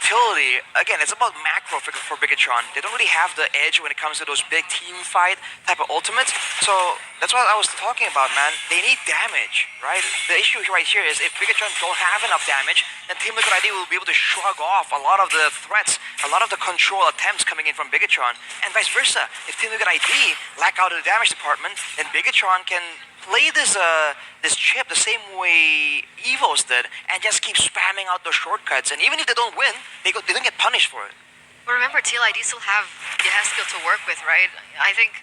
utility, again, it's about macro for Bigatron. They don't really have the edge when it comes to those big team fight type of ultimates. So that's what I was talking about, man. They need damage, right? The issue right here is if Bigatron don't have enough damage, then Team Liquid ID will be able to shrug off a lot of the threats, a lot of the control attempts coming in from Bigatron, and vice versa. If Team Liquid ID lack out in the damage department, then Bigatron can play this chip the same way Evos did and just keep spamming out those shortcuts. And even if they don't win, they don't get punished for it. But remember, TLID still have Yehezkiel to work with, right? I think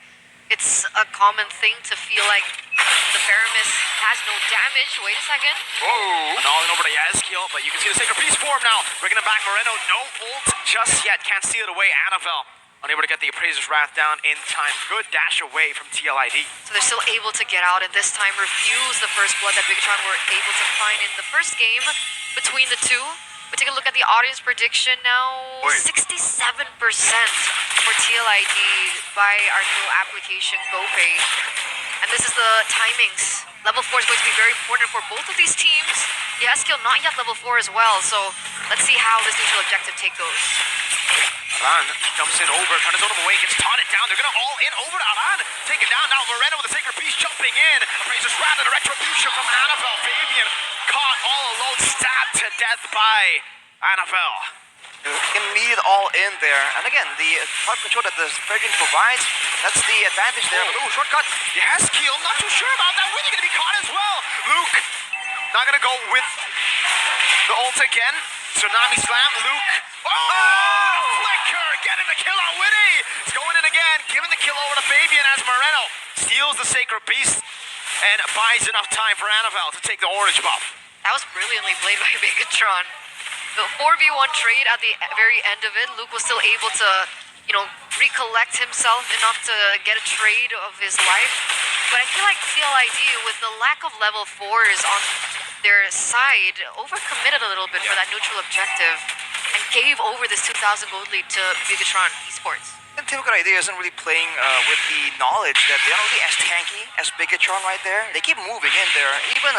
it's a common thing to feel like the Paramis has no damage. Wait a second. Whoa! And all in over to Yehezkiel, but you can see the Sacred Beast form now. Bringing him back, Moreno, no ult just yet. Can't steal it away. Annabelle unable to get the Appraiser's Wrath down in time. Good dash away from TLID. So they're still able to get out, and this time refuse the first blood that Bigatron were able to find in the first game between the two. We take a look at the audience prediction now. 67% for TLID by our new application, GoPay. And this is the timings. Level 4 is going to be very important for both of these teams. Yehezkiel not yet level 4 as well, so let's see how this neutral objective take goes. Aran jumps in over, trying to zone him away, gets taunted down. They're gonna all in over to Aran. Take it down now. Moreno with the Sacred Beast jumping in. Appraiser's Wrath and a retribution from Annabelle. Fabian caught all alone, stabbed to death by Annabelle. Immediate all in there. And again, the crowd control that the Virgin provides, that's the advantage there. Ooh, shortcut. Yehezkiel, not too sure about that. Winnie gonna be caught as well. Luke not gonna go with the ult again. Tsunami slam. Luke. Oh! Flicker getting the kill on Winnie. It's going in again, giving the kill over to Fabian as Moreno steals the Sacred Beast and buys enough time for Annabelle to take the orange buff. That was brilliantly played by Bigatron. The 4v1 trade at the very end of it, Luke was still able to, recollect himself enough to get a trade of his life. But I feel like TLID, with the lack of level 4s on their side, overcommitted a little bit for that neutral objective and gave over this 2,000 gold lead to Bigatron Esports. And Team Liquid ID isn't really playing with the knowledge that they're not really as tanky as Bigatron right there. They keep moving in there. Even,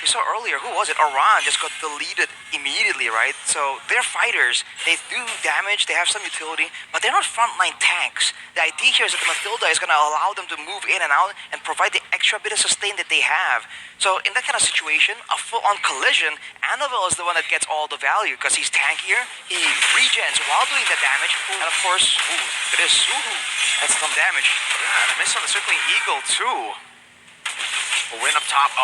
we saw earlier, who was it? Aran just got deleted immediately, right? So they're fighters. They do damage, they have some utility, but they're not frontline tanks. The idea here is that the Mathilda is going to allow them to move in and out and provide the extra bit of sustain that they have. So in that kind of situation, a full-on collision, Annabelle is the one that gets all the value because he's tankier, he regens while doing the damage, and of course, it is. That's some damage. Yeah, and a miss on the Circling Eagle, too. A win up top.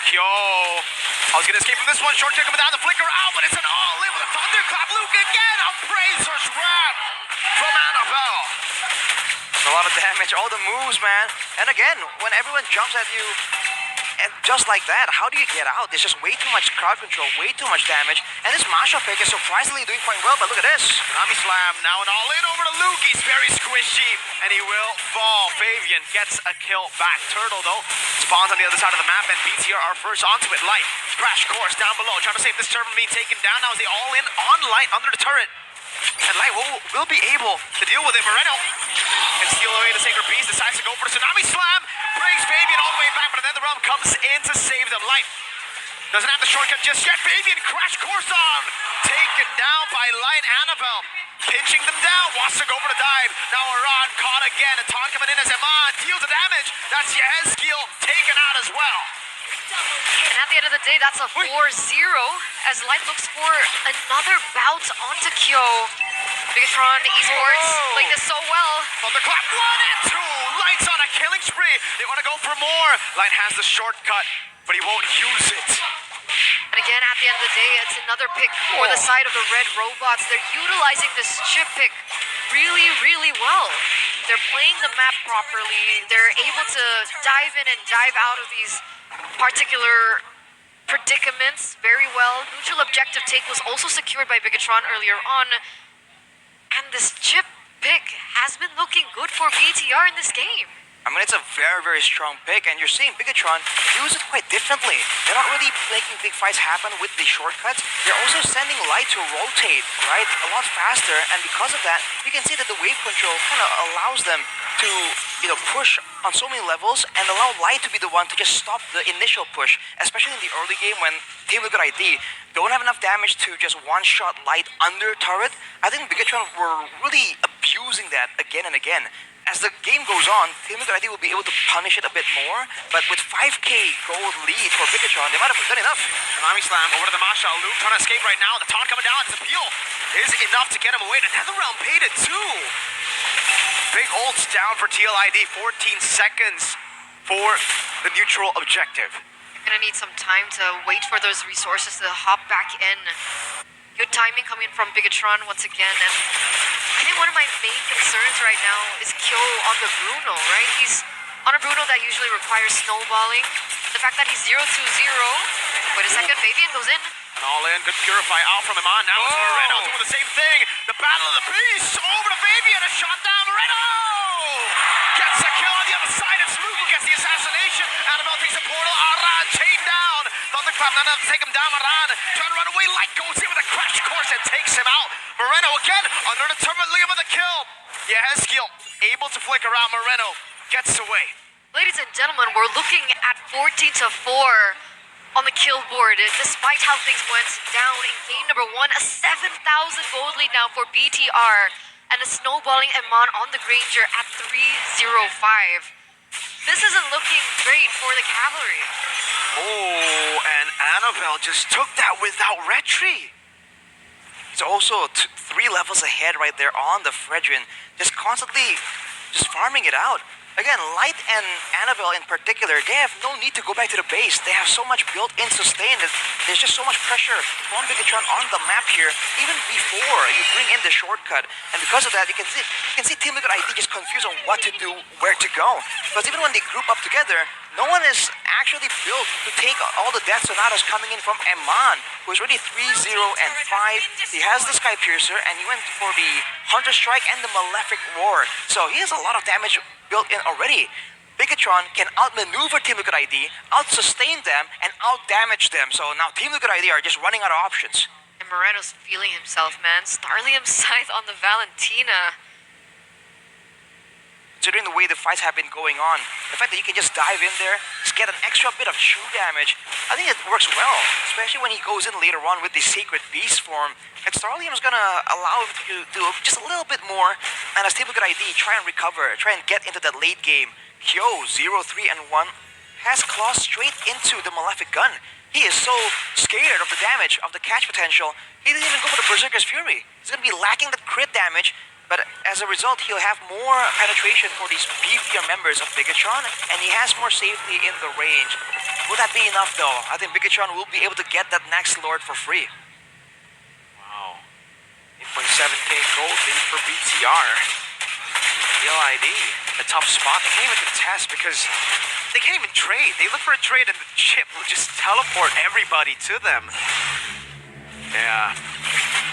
Kyo. I was going to escape from this one. Short kick coming down, the flicker out, but it's an all-in with a thunderclap. Luke again. Appraiser's Wrath from Annabelle. A lot of damage, all the moves, man. And again, when everyone jumps at you, and just like that, how do you get out? There's just way too much crowd control, way too much damage. And this Masha pick is surprisingly doing quite well, but look at this. Tsunami slam, now an all-in over to Luke. He's very squishy, and he will fall. Fabian gets a kill back. Turtle, though, spawns on the other side of the map, and BTR are first onto it. Light, crash course down below, trying to save this turret from being taken down. Now is the all-in on Light under the turret. And Light will be able to deal with it. Moreno can steal away the Sacred Beast, decides to go for the Tsunami Slam, brings Fabian all the way back, but then the realm comes in to save them. Light doesn't have the shortcut just yet. Fabian crash course on, taken down by Light. Annabelle pinching them down, wants to go for the dive. Now Aran caught again, a taunt coming in as Eman deals the damage. That's Yehezkiel taken out as well. And at the end of the day, that's a 4-0 as Light looks for another bout onto Kyo. Bigatron Esports playing this so well. Thunderclap, 1 and 2. Light's on a killing spree. They want to go for more. Light has the shortcut, but he won't use it. And again, at the end of the day, it's another pick for the side of the red robots. They're utilizing this chip pick really, really well. They're playing the map properly. They're able to dive in and dive out of these particular predicaments very well. Neutral objective take was also secured by Bigatron earlier on. And this chip pick has been looking good for BTR in this game. I mean, it's a very, very strong pick, and you're seeing Bigatron use it quite differently. They're not really making big fights happen with the shortcuts. They're also sending Light to rotate, right, a lot faster, and because of that, you can see that the wave control kind of allows them to push on so many levels and allow Light to be the one to just stop the initial push, especially in the early game when Team Liquid ID don't have enough damage to just one-shot Light under turret. I think Bigatron were really abusing that again and again. As the game goes on, Team Liquid ID will be able to punish it a bit more, but with 5k gold lead for Bigatron, they might have done enough. Tsunami Slam over to the Masha. Luke trying to escape right now. The taunt coming down. His appeal is enough to get him away. The Netherrealm paid it too. Big ults down for TLID. 14 seconds for the neutral objective. You're gonna need some time to wait for those resources to hop back in. Good timing coming from Bigatron once again, and I think one of my main concerns right now is Kyo on the Bruno, right? He's on a Bruno that usually requires snowballing. The fact that he's 0-2-0. Wait a second, Fabian goes in. And all in, good purify out from him on. Now it's Moreno doing the same thing. The battle of the beasts over to Fabian. A shot down, Moreno! Gets a kill on the other side. It's Luke who gets the assassination. Annabelle takes a portal. Aran chained down. Thunderclap not enough to take him down. Aran trying to run away. Light goes in with a crash course and takes him out. Moreno again under the turret. Look at the kill. Yehezkiel able to flicker out. Moreno gets away. Ladies and gentlemen, we're looking at 14-4 on the kill board. Despite how things went down in game number 1, a 7,000 gold lead now for BTR, and a snowballing Eman on the Granger at 3-0-5. This isn't looking great for the Cavalry. Oh, and Annabelle just took that without retry. He's also 3 levels ahead right there on the Fredrin, just constantly just farming it out. Again, Light and Annabelle in particular, they have no need to go back to the base. They have so much built-in sustain that there's just so much pressure from Bigatron on the map here, even before you bring in the shortcut. And because of that, you can see Team Liquid ID just confused on what to do, where to go. Because even when they group up together, no one is actually built to take all the Death Sonatas coming in from Eman, who is already 3-0 and 5. He has the Sky Piercer, and he went for the Hunter Strike and the Malefic Roar. So he has a lot of damage built in already. Bigatron can outmaneuver Team Liquid ID, out-sustain them, and out-damage them. So now Team Liquid ID are just running out of options. And Moreno's feeling himself, man. Starlium Scythe on the Valentina. Considering the way the fights have been going on, the fact that you can just dive in there, just get an extra bit of true damage, I think it works well, especially when he goes in later on with the Sacred Beast form. And Starlium is gonna allow him to do just a little bit more, and as Team Liquid ID try and recover, try and get into that late game. Kyo, 0-3 and 1, has claws straight into the Malefic Gun. He is so scared of the damage, of the catch potential, he didn't even go for the Berserker's Fury. He's gonna be lacking the crit damage, but as a result, he'll have more penetration for these beefier members of Bigatron, and he has more safety in the range. Will that be enough, though? I think Bigatron will be able to get that next Lord for free. Wow. 8.7k gold lead for BTR. TLID, a tough spot. They can't even contest because they can't even trade. They look for a trade and the chip will just teleport everybody to them. Yeah.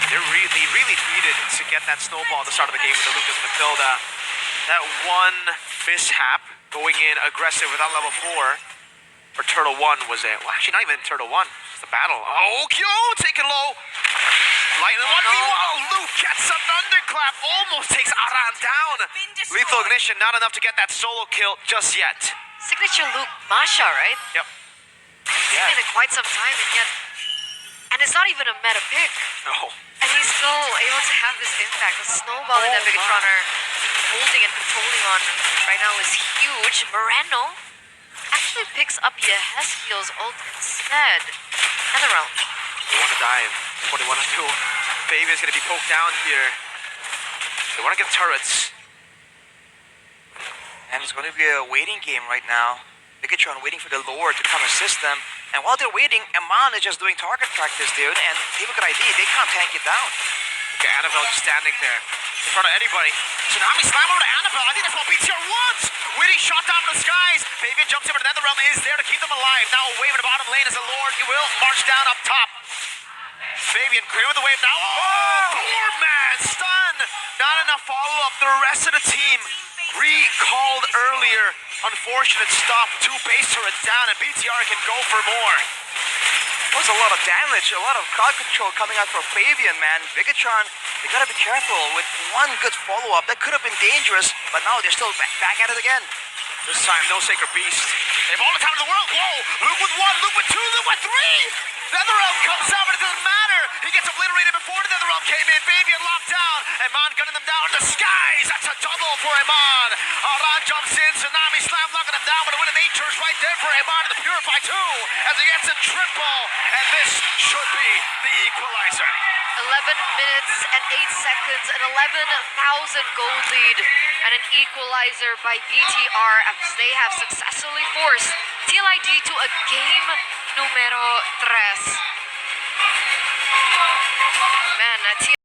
They really needed to get that snowball at the start of the game with the Lucas Matilda. That one mishap going in aggressive without level 4 for Turtle 1 was it. Well, actually not even Turtle 1. It's the battle. Oh, Kyo taken low. Light in 1v1. Luke gets a thunderclap. Almost takes Aran down. Lethal Ignition, not enough to get that solo kill just yet. Signature Luke Masha, right? Yep. He's been in quite some time, and yet... And it's not even a meta pick. No. And he's still able to have this impact. The snowballing that Bigatron are holding and controlling on right now is huge. Moreno actually picks up Yehezkiel's ult instead. Netherrealm. They want to dive. What they want to do. Baby is going to be poked down here. They want to get turrets. And it's going to be a waiting game right now. Bigatron waiting for the Lord to come assist them. And while they're waiting, Eman is just doing target practice, dude. And Team Liquid ID, they can't tank it down. Okay, Annabelle just standing there in front of anybody. Tsunami slam over to Annabelle. I think that's what BTR wants. Witty shot down to the skies. Fabian jumps over to Netherrealm, is there to keep them alive. Now a wave in the bottom lane as the Lord will march down up top. Fabian clear with the wave now. Oh, poor man, stun. Not enough follow-up. The rest of the team recalled earlier. Unfortunate stop. 2 base turrets down, and BTR can go for more. That was a lot of damage, a lot of crowd control coming out for Fabian, man. Bigatron, they gotta be careful with one good follow-up. That could have been dangerous, but now they're still back at it again. This time, no Sacred Beast. They have all the time in the world. Whoa! Luke with one, Luke with two, Luke with three! Netherrealm comes out, but it doesn't matter. He gets obliterated before the Netherrealm came in. Fabian locked down. Iman gunning them down in the skies. That's a double for Iman. Aran jumps in. Tsunami slam knocking him down, but a win of nature's right there for Iman in the Purify too, as he gets a triple. And this should be the equalizer. 11 minutes and 8 seconds, an 11,000 gold lead, and an equalizer by BTR as they have successfully forced TLID to a game numero 3. Man,